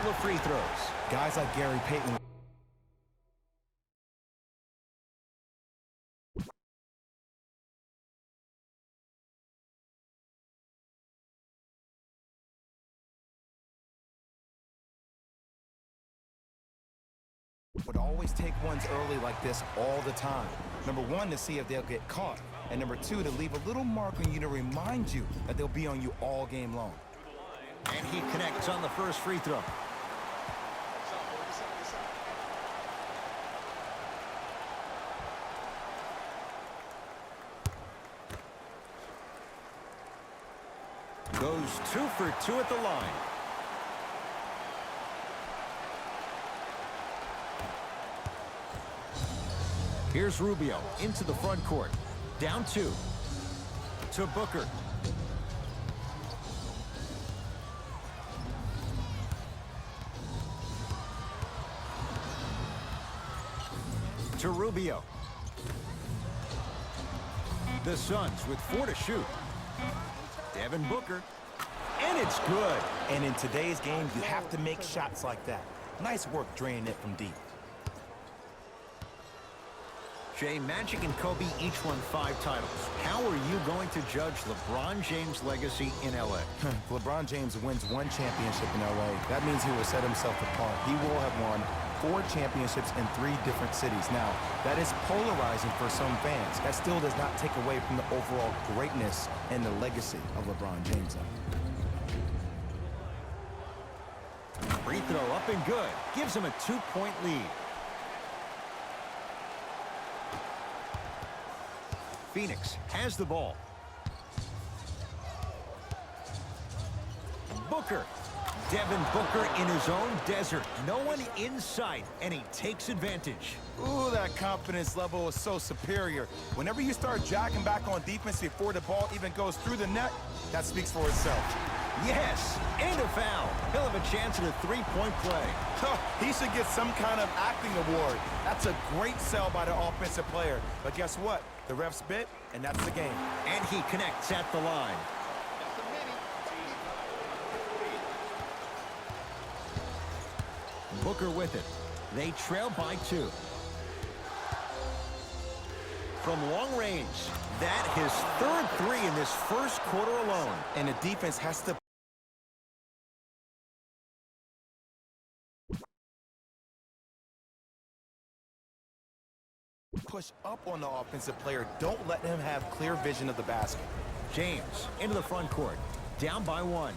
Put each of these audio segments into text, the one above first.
couple of free throws. Guys like Gary Payton would always take ones early like this all the time. Number one, to see if they'll get caught. And number two, to leave a little mark on you to remind you that they'll be on you all game long. And he connects on the first free throw. Goes 2 for 2 at the line. Here's Rubio into the front court. Down 2. To Booker. To Rubio. The Suns with 4 to shoot. Devin Booker. And it's good. And in today's game, you have to make shots like that. Nice work draining it from deep. Jay, Magic and Kobe each won 5 titles. How are you going to judge LeBron James' legacy in L.A.? LeBron James wins 1 championship in L.A. That means he will set himself apart. He will have won 4 championships in 3 different cities. Now, that is polarizing for some fans. That still does not take away from the overall greatness and the legacy of LeBron James. Free throw up and good. Gives him a 2-point lead. Phoenix has the ball. Booker. Devin Booker in his own desert. No one in sight, and he takes advantage. Ooh, that confidence level is so superior. Whenever you start jacking back on defense before the ball even goes through the net, that speaks for itself. Yes, and a foul. He'll have a chance at a 3-point play. He should get some kind of acting award. That's a great sell by the offensive player. But guess what? The refs bit, and that's the game. And he connects at the line. Booker with it. They trail by 2. From long range, that his 3rd 3 in this first quarter alone. And the defense has to push up on the offensive player. Don't let him have clear vision of the basket. James into the front court. Down by 1.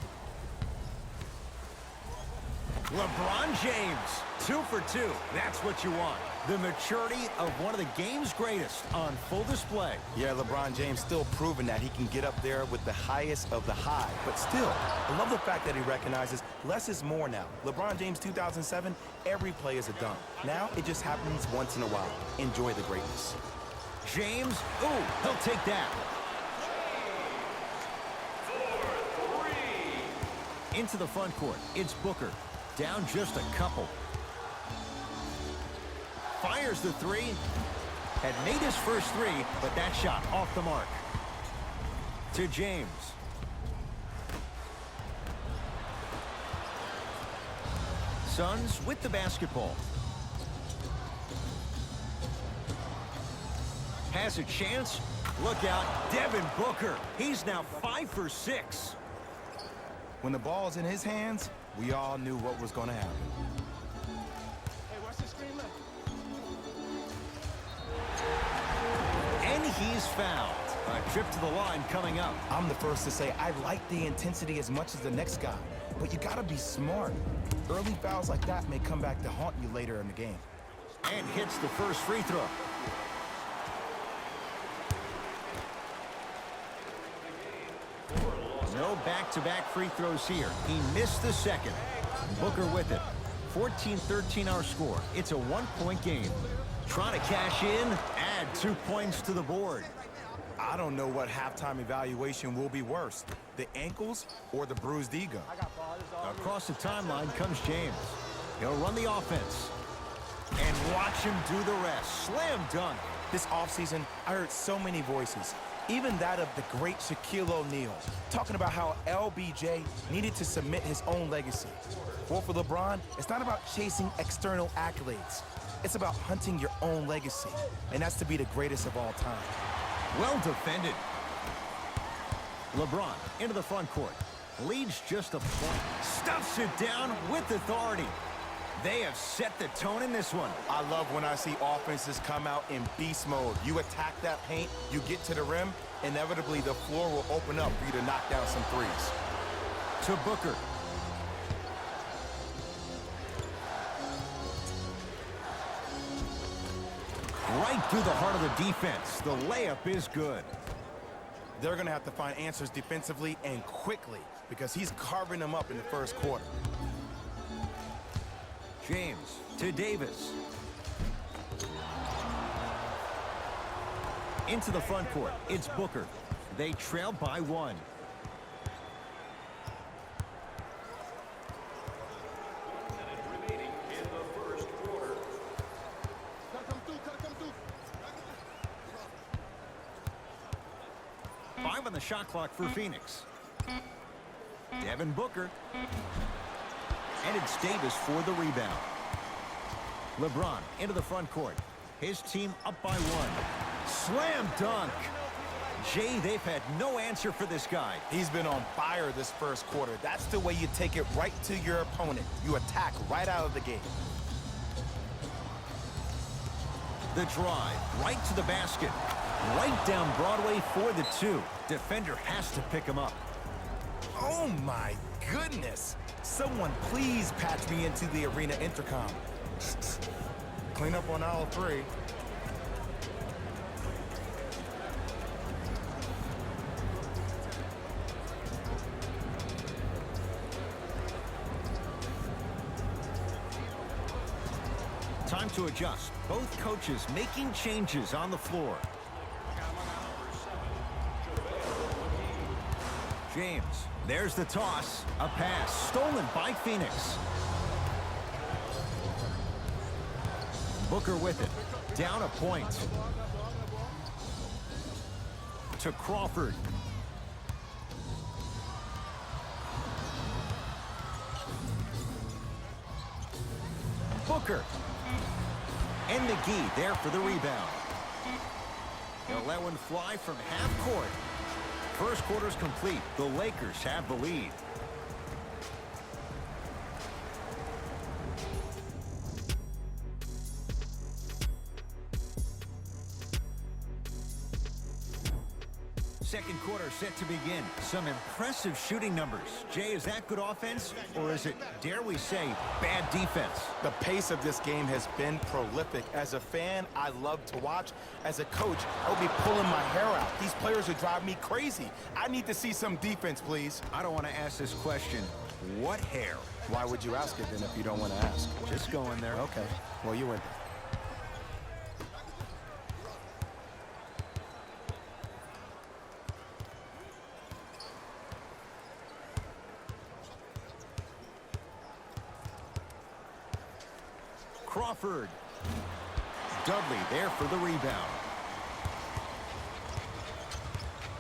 LeBron James, 2 for 2. That's what you want. The maturity of one of the game's greatest on full display. Yeah, LeBron James still proving that he can get up there with the highest of the high. But still, I love the fact that he recognizes less is more now. LeBron James 2007, every play is a dunk. Now it just happens once in a while. Enjoy the greatness. James, ooh, he'll take that. Into the front court, it's Booker. Down just a couple. Fires the 3. Had made his first 3, but that shot off the mark. To James. Suns with the basketball. Has a chance. Look out, Devin Booker. He's now 5 for 6. When the ball's in his hands, we all knew what was going to happen. And he's fouled. A trip to the line coming up. I'm the first to say I like the intensity as much as the next guy, but you got to be smart. Early fouls like that may come back to haunt you later in the game. And hits the first free throw. No back-to-back free throws here. He missed the second. Booker with it. 14-13 our score. It's a 1-point game. Trying to cash in, add 2 points to the board. I don't know what halftime evaluation will be worse, the ankles or the bruised ego. Across the timeline comes James. He'll run the offense. And watch him do the rest. Slam dunk. This offseason, I heard so many voices. Even that of the great Shaquille O'Neal, talking about how LBJ needed to submit his own legacy. Well, for LeBron, it's not about chasing external accolades. It's about hunting your own legacy, and that's to be the greatest of all time. Well defended. LeBron into the front court. Leads just a point. Stuffs it down with authority. They have set the tone in this one. I love when I see offenses come out in beast mode. You attack that paint, you get to the rim, inevitably the floor will open up for you to knock down some threes. To Booker. Right through the heart of the defense. The layup is good. They're going to have to find answers defensively and quickly because he's carving them up in the first quarter. James to Davis. Into the front court. It's Booker. They trail by 1. On the shot clock for Phoenix. Devin Booker. And it's Davis for the rebound. LeBron into the front court. His team up by 1. Slam dunk. Jay, they've had no answer for this guy. He's been on fire this first quarter. That's the way you take it right to your opponent. You attack right out of the gate. The drive right to the basket. Right down Broadway for the 2. Defender has to pick him up. Oh my goodness. Someone please patch me into the arena intercom. Clean up on aisle 3. Time to adjust. Both coaches making changes on the floor. James, there's the toss. A pass stolen by Phoenix. Booker with it. Down a point. To Crawford. Booker. And McGee there for the rebound. He'll let one fly from half court. First quarter's complete. The Lakers have the lead. Second quarter set to begin. Some impressive shooting numbers. Jay, is that good offense, or is it, dare we say, bad defense? The pace of this game has been prolific. As a fan, I love to watch. As a coach, I would be pulling my hair out. These players would drive me crazy. I need to see some defense, please. I don't want to ask this question. What hair? Why would you ask it then if you don't want to ask? Just going there. Okay. Well, you went there. Crawford. Dudley there for the rebound.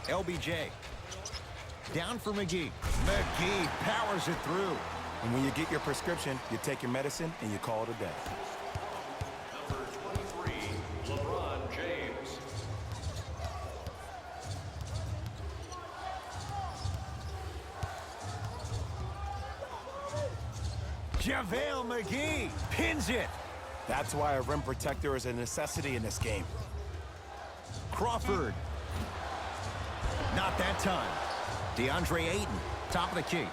LBJ. Down for McGee. McGee powers it through. And when you get your prescription, you take your medicine and you call it a day. Number 23, LeBron James. JaVale McGee pins it. That's why a rim protector is a necessity in this game. Crawford. Not that time. DeAndre Ayton, top of the key.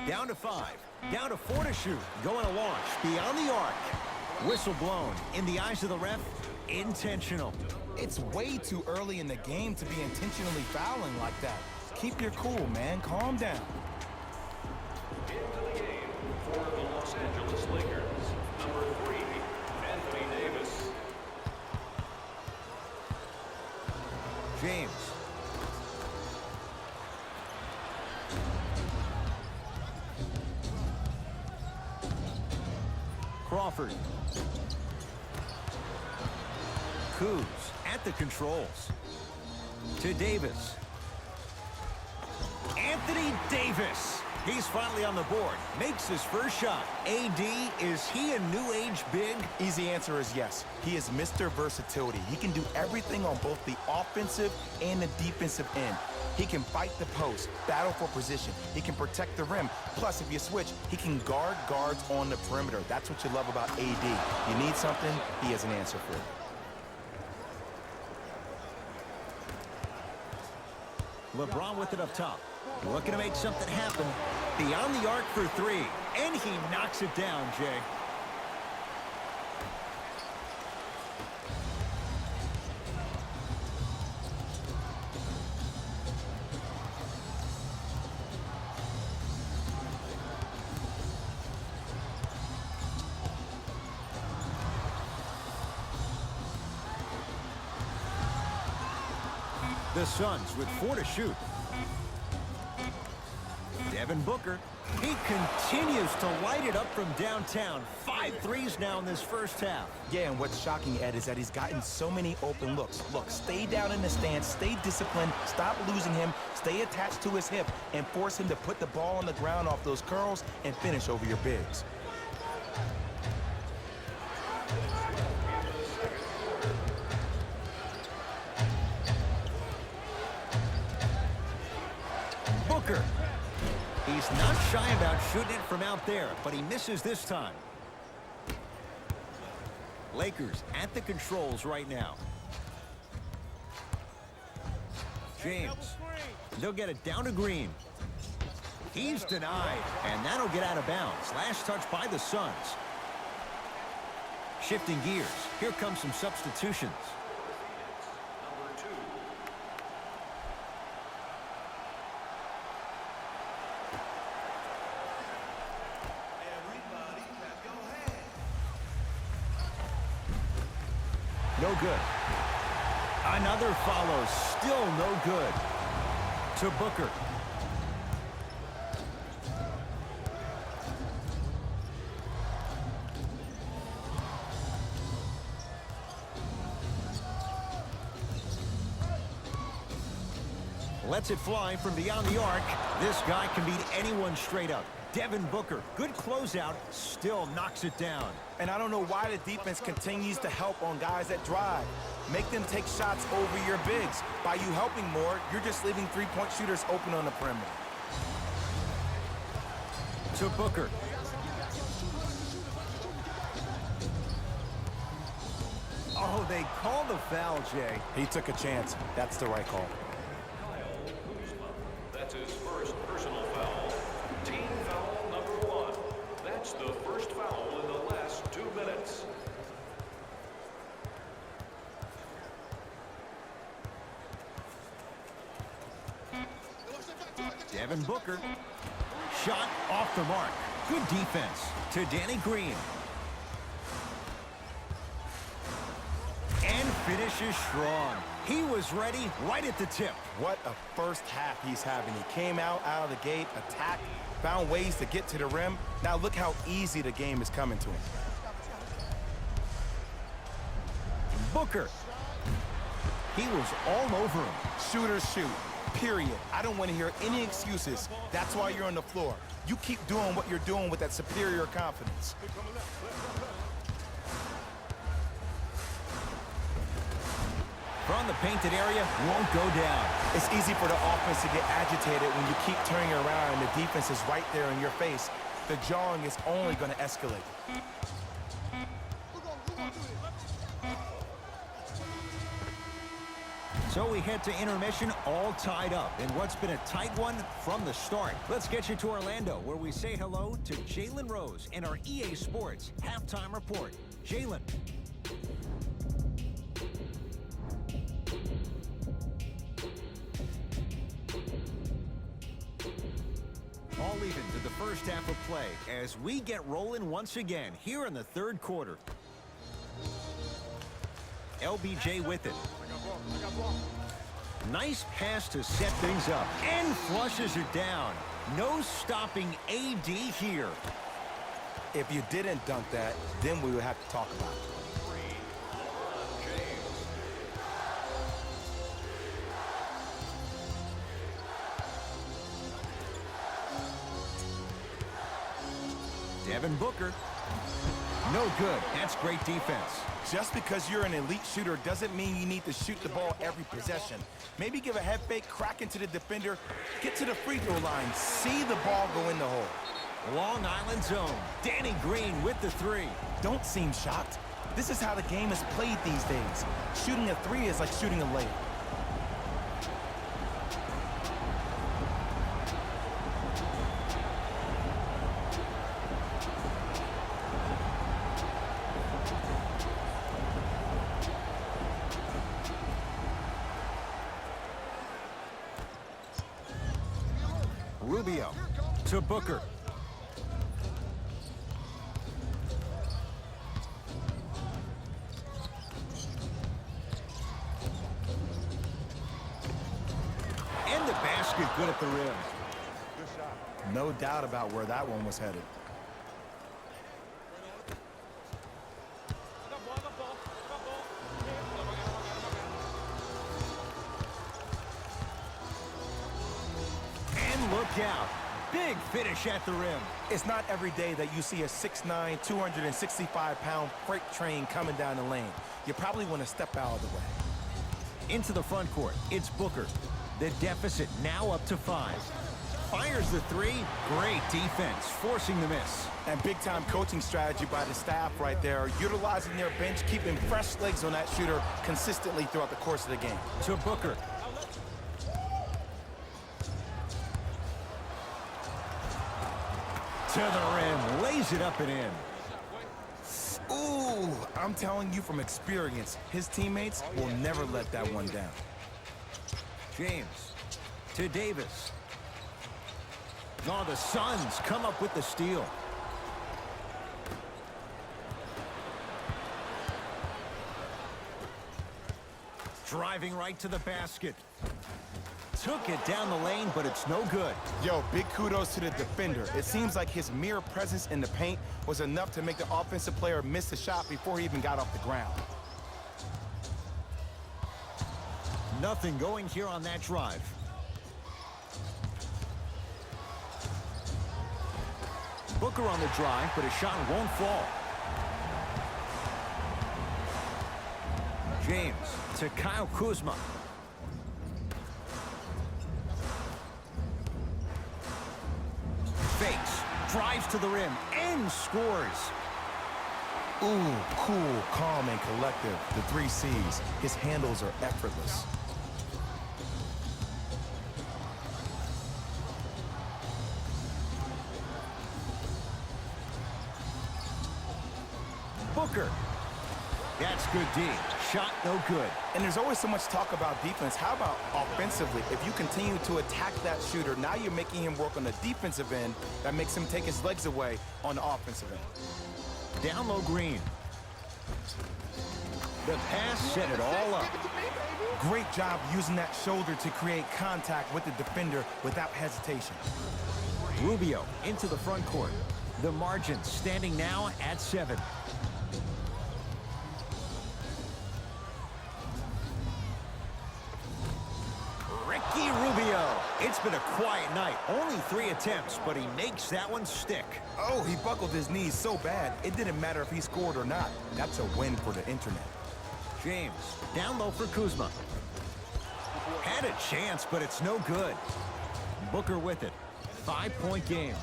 Down to 5. Down to 4 to shoot. Going to launch. Beyond the arc. Whistle blown. In the eyes of the ref, intentional. It's way too early in the game to be intentionally fouling like that. Keep your cool, man. Calm down. Into the game for the Los Angeles Lakers, number 3, Anthony Davis. James. offered. Kuz at the controls. To Davis. Anthony Davis. He's finally on the board. Makes his first shot. AD, is he a new age big? Easy answer is yes. He is Mr. Versatility. He can do everything on both the offensive and the defensive end. He can fight the post, battle for position. He can protect the rim. Plus, if you switch, he can guard guards on the perimeter. That's what you love about AD. You need something, he has an answer for it. LeBron with it up top. Looking to make something happen. Beyond the arc for three. And he knocks it down, Jay. The Suns with 4 to shoot. Devin Booker. He continues to light it up from downtown. 5 threes now in this first half. Yeah, and what's shocking, Ed, is that he's gotten so many open looks. Look, stay down in the stance, stay disciplined, stop losing him, stay attached to his hip, and force him to put the ball on the ground off those curls and finish over your bigs. Booker. He's not shy about shooting it from out there, but he misses this time. Lakers at the controls right now. James. They'll get it down to Green. He's denied, and that'll get out of bounds. Last touch by the Suns. Shifting gears. Here comes some substitutions. No good. Another follow, still no good. To Booker. Lets it fly from beyond the arc. This guy can beat anyone straight up. Devin Booker, good closeout, still knocks it down. And I don't know why the defense continues to help on guys that drive. Make them take shots over your bigs. By you helping more, you're just leaving three-point shooters open on the perimeter. To Booker. Oh, they call the foul, Jay. He took a chance. That's the right call. That's his first personal foul. Team foul number 1. That's the first foul in the last 2 minutes. Devin Booker. Shot off the mark. Good defense. To Danny Green. And finishes strong. He was ready right at the tip. What a first half he's having. He came out of the gate, attacked, found ways to get to the rim. Now look how easy the game is coming to him. Booker. He was all over him. Shooters shoot, period. I don't want to hear any excuses. That's why you're on the floor. You keep doing what you're doing with that superior confidence. From the painted area, won't go down. It's easy for the offense to get agitated when you keep turning around and the defense is right there in your face. The jawing is only going to escalate. So we head to intermission all tied up in what's been a tight one from the start. Let's get you to Orlando, where we say hello to Jalen Rose in our EA Sports Halftime Report. Jalen. All even to the first half of play as we get rolling once again here in the third quarter. LBJ with it. Nice pass to set things up and flushes it down. No stopping AD here. If you didn't dunk that, then we would have to talk about it. Devin Booker. No good. That's great defense. Just because you're an elite shooter doesn't mean you need to shoot the ball every possession. Maybe give a head fake, crack into the defender, get to the free throw line, see the ball go in the hole. Long Island zone. Danny Green with the three. Don't seem shocked. This is how the game is played these days. Shooting a three is like shooting a layup. Rubio to Booker. And the basket good at the rim. No doubt about where that one was headed. And look out. Big finish at the rim. It's not every day that you see a 6'9", 265-pound freight train coming down the lane. You probably want to step out of the way. Into the front court, it's Booker. The deficit now up to 5. Fires the three. Great defense, forcing the miss. And big-time coaching strategy by the staff right there, utilizing their bench, keeping fresh legs on that shooter consistently throughout the course of the game. To Booker. To the rim, lays it up and in. Ooh, I'm telling you from experience, his teammates will never let that one down. James to Davis. Oh, the Suns come up with the steal. Driving right to the basket. Took it down the lane, but it's no good. Yo, big kudos to the defender. It seems like his mere presence in the paint was enough to make the offensive player miss the shot before he even got off the ground. Nothing going here on that drive. Booker on the drive, but his shot won't fall. James to Kyle Kuzma. Fakes, drives to the rim, and scores. Ooh, cool, calm, and collective. The 3 C's. His handles are effortless. Booker. That's good D. Shot no good. And there's always so much talk about defense. How about offensively? If you continue to attack that shooter, now you're making him work on the defensive end. That makes him take his legs away on the offensive end. Down low Green. The pass set it all up. Great job using that shoulder to create contact with the defender without hesitation. Rubio into the front court. The margin standing now at 7. Ricky Rubio. It's been a quiet night. Only 3 attempts, but he makes that one stick. Oh, he buckled his knees so bad, it didn't matter if he scored or not. That's a win for the internet. James, down low for Kuzma. Had a chance, but it's no good. Booker with it. 5-point game.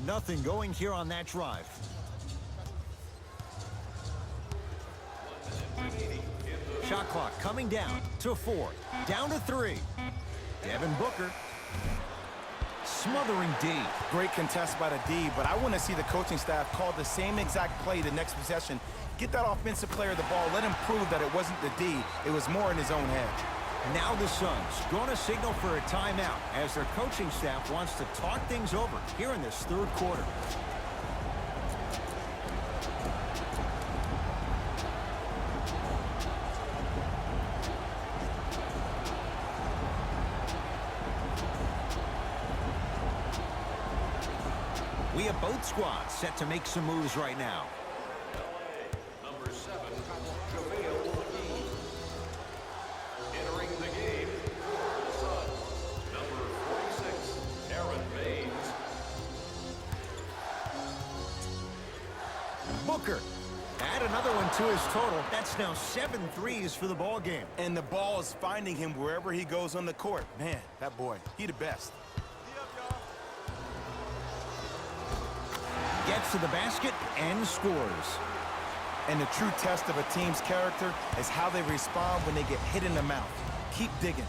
Nothing going here on that drive. Shot clock coming down to 4. Down to 3. Devin Booker. Smothering D. Great contest by the D, but I want to see the coaching staff call the same exact play the next possession. Get that offensive player the ball. Let him prove that it wasn't the D. It was more in his own head. Now the Suns going to signal for a timeout as their coaching staff wants to talk things over here in this 3rd quarter. both squads set to make some moves right now. Number 7, JaVale McGee. Entering the game for the Suns, number 46, Aaron Baines. Booker. Add another one to his total. That's now 7 threes for the ball game. And the ball is finding him wherever he goes on the court. Man, that boy, he the best. Gets to the basket and scores. And the true test of a team's character is how they respond when they get hit in the mouth. Keep digging.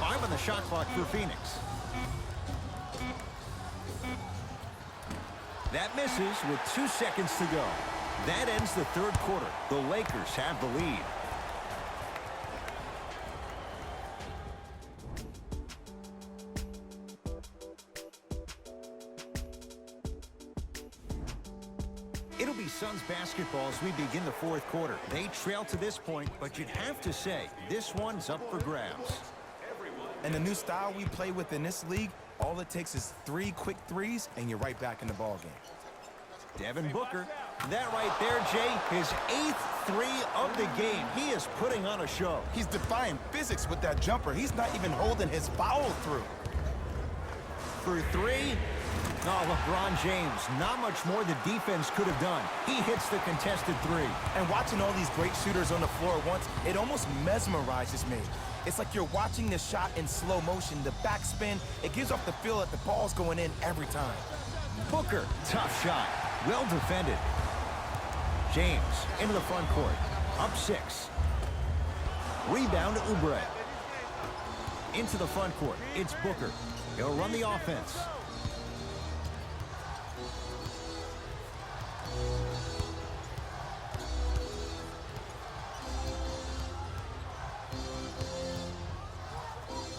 Five on the shot clock for Phoenix. That misses with 2 seconds to go. That ends the third quarter. The Lakers have the lead. It'll be Suns basketball as we begin the fourth quarter. They trail to this point, but you'd have to say this one's up for grabs. And the new style we play with in this league, all it takes is 3 quick threes, and you're right back in the ball game. Devin Booker. That right there, Jay, his 8th three of the game. He is putting on a show. He's defying physics with that jumper. He's not even holding his foul through. For 3. Oh, LeBron James. Not much more the defense could have done. He hits the contested 3. And watching all these great shooters on the floor at once, it almost mesmerizes me. It's like you're watching the shot in slow motion. The backspin, it gives off the feel that the ball's going in every time. Booker, tough shot. Well defended. James into the front court. Up 6. Rebound to Oubre. Into the front court. It's Booker. He'll run the offense.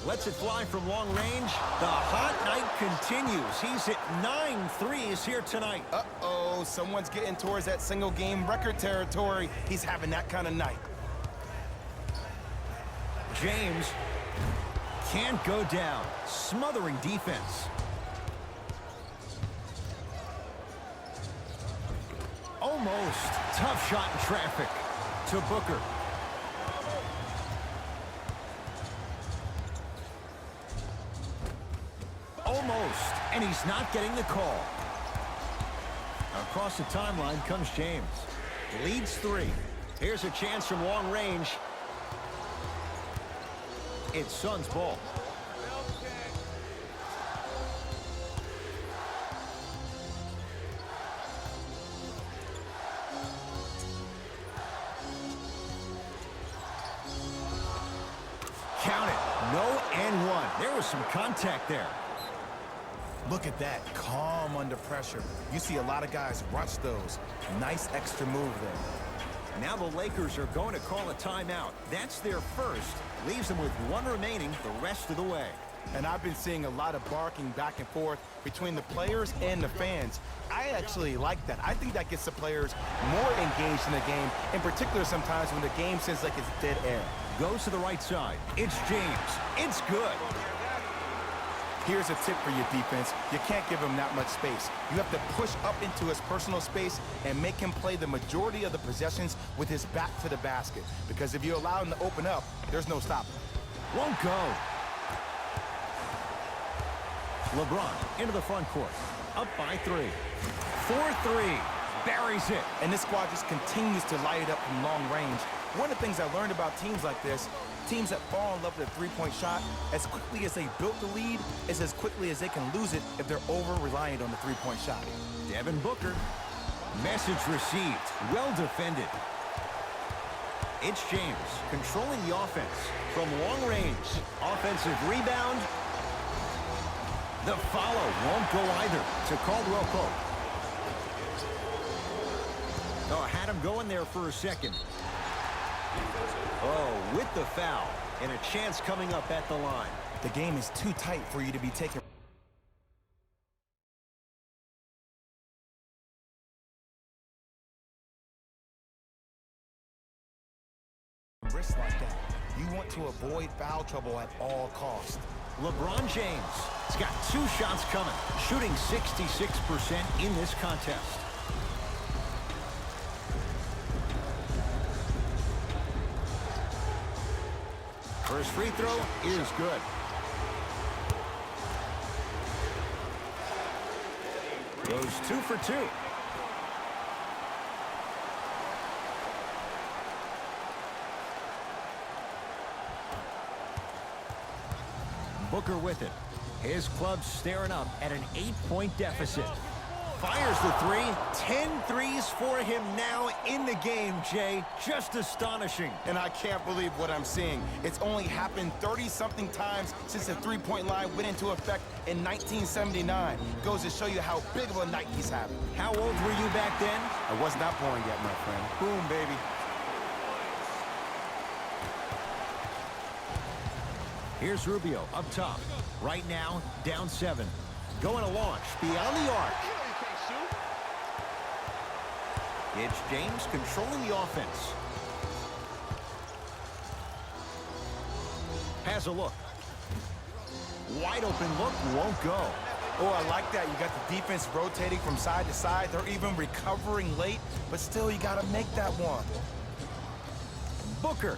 Lets it fly from long range. The hot night continues. He's hit 9 threes here tonight. Uh-oh, someone's getting towards that single-game record territory. He's having that kind of night. James can't go down. Smothering defense. Almost. Tough shot in traffic. To Booker. Almost, and he's not getting the call. Across the timeline comes James. Leads 3. Here's a chance from long range. It's Suns ball. Count it. No and 1. There was some contact there. Look at that, calm under pressure. You see a lot of guys rush those. Nice extra move there. Now the Lakers are going to call a timeout. That's their first. Leaves them with 1 remaining the rest of the way. And I've been seeing a lot of barking back and forth between the players and the fans. I actually like that. I think that gets the players more engaged in the game, in particular sometimes when the game seems like it's dead air. Goes to the right side. It's James. It's good. Here's a tip for your defense. You can't give him that much space. You have to push up into his personal space and make him play the majority of the possessions with his back to the basket. Because if you allow him to open up, there's no stopping. Won't go. LeBron into the front court. Up by 3. 4-3. Buries it. And this squad just continues to light it up from long range. One of the things I learned about teams like this, teams that fall in love with a three-point shot, as quickly as they built the lead, is as quickly as they can lose it if they're over-reliant on the three-point shot. Devin Booker. Message received. Well defended. It's James controlling the offense from long range. Offensive rebound. The follow won't go either to Caldwell Pope. Oh, had him going there for a second. Oh, with the foul. And a chance coming up at the line. The game is too tight for you to be taking wrists like that. You want to avoid foul trouble at all costs. LeBron James has got 2 shots coming, shooting 66% in this contest. First free throw is good. Goes 2 for 2. Booker with it. His club's staring up at an 8-point deficit. Fires the 3. 10 threes for him now in the game, Jay. Just astonishing. And I can't believe what I'm seeing. It's only happened 30-something times since the three-point line went into effect in 1979. Goes to show you how big of a night he's having. How old were you back then? I was not born yet, my friend. Boom, baby. Here's Rubio up top. Right now, down 7. Going to launch beyond the arc. It's James controlling the offense. Has a look. Wide open look, won't go. Oh, I like that. You got the defense rotating from side to side. They're even recovering late, but still you got to make that one. Booker.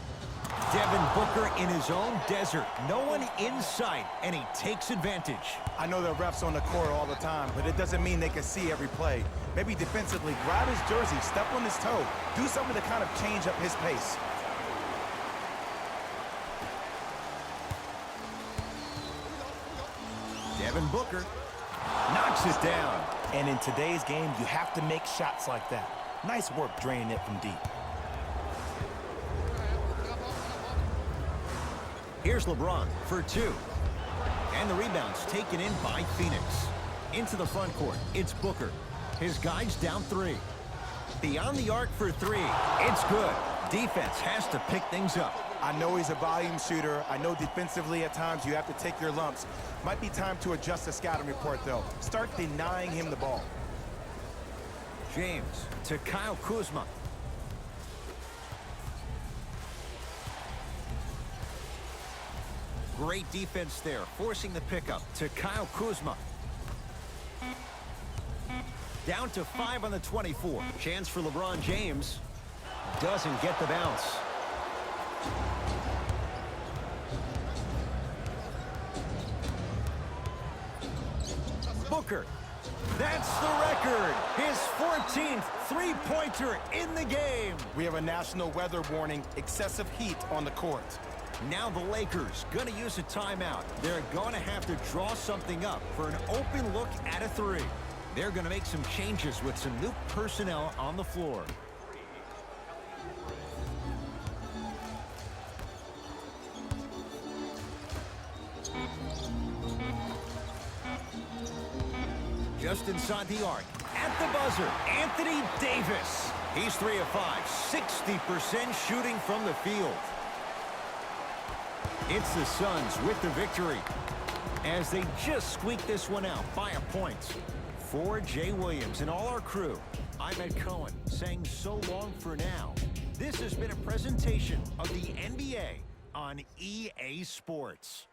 Devin Booker in his own desert. No one in sight, and he takes advantage. I know the refs on the court all the time, but it doesn't mean they can see every play. Maybe defensively, grab his jersey, step on his toe, do something to kind of change up his pace. Devin Booker knocks it down. And in today's game, you have to make shots like that. Nice work draining it from deep. Here's LeBron for 2. And the rebound's taken in by Phoenix. Into the front court, it's Booker. His guy's down 3. Beyond the arc for 3. It's good. Defense has to pick things up. I know he's a volume shooter. I know defensively at times you have to take your lumps. Might be time to adjust the scouting report, though. Start denying him the ball. James to Kyle Kuzma. Great defense there, forcing the pickup to Kyle Kuzma. Down to 5 on the 24. Chance for LeBron James. Doesn't get the bounce. Booker. That's the record. His 14th three-pointer in the game. We have a national weather warning, excessive heat on the court. Now the Lakers going to use a timeout. They're going to have to draw something up for an open look at a 3. They're going to make some changes with some new personnel on the floor. Just inside the arc, at the buzzer, Anthony Davis. He's 3 of 5, 60% shooting from the field. It's the Suns with the victory as they just squeak this one out by a point. For Jay Williams and all our crew, I'm Ed Cohen saying so long for now. This has been a presentation of the NBA on EA Sports.